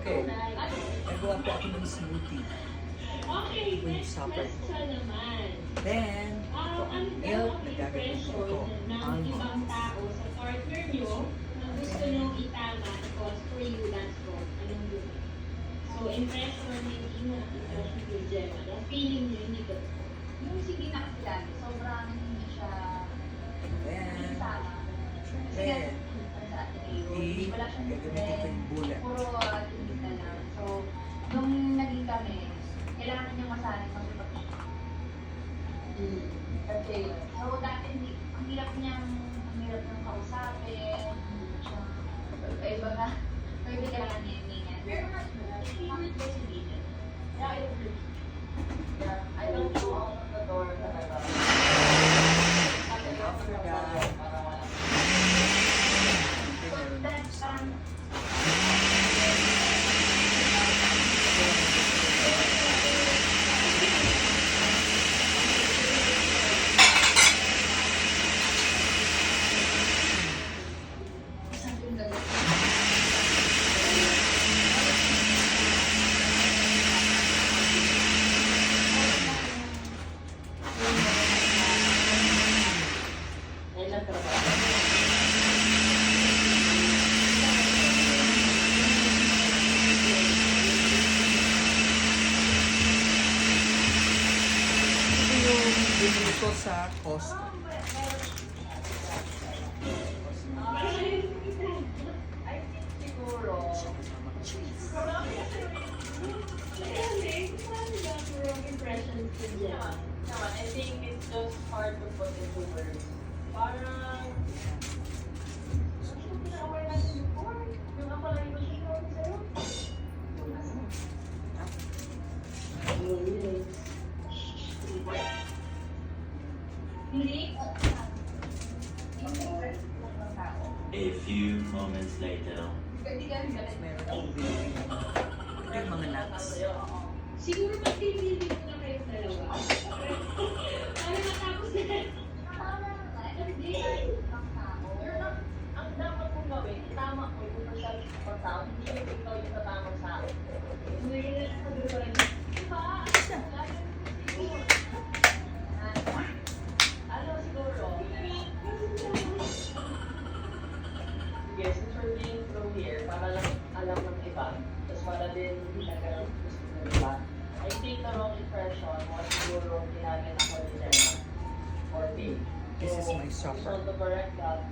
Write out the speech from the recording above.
Okay. Nagawa po ako ng smoothie. Ito yung supper ko. Then, ito ang milk na gagawin ko ito. Almond. Sa partner nyo, na gusto nyo itama, because for you, that's what, anong yun. So, impress or hindi mo ito yung gem. Anong feeling nyo, hindi ko. Yung sige na kasi dati, sobrang hindi siya Then, tama. then, Sa atin wala siyang gagamitin ko yung bullet. puro tinita lang. So, nung naging kami, kailangan niyang masanay mag-ipag. Kasi, so dati, ang hirap niyang kausapin, kaya iba ka, pwede ka lang niya. Pero mas bakit ba si David? I don't know out of the door talaga. After that, binili ko sa Costco. Siguro, Impressions to gem. I think it's just hard to put into words. Parang, pinaway natin before. Yung ako lang yung sinabi sa'yo. hindi. A few moments later. Meron akong binili. Ito yung mga nuts. Siguro mag-TV ko na kayong dalawa. Para matapos na. Ang dapat mong gawin, tama ko yung masyal sa pagtao, hindi yung ikaw yung tatamang sa akin. Ngayon na sa duwan. Diba? Ano siguro? Sige, since we're being through here, para lang alam ng iba, tapos para din hindi nagkaroon gusto ng iba. I think the wrong impression was siguro ginagin ako ni Jenna or me. This is my So supper. to correct that,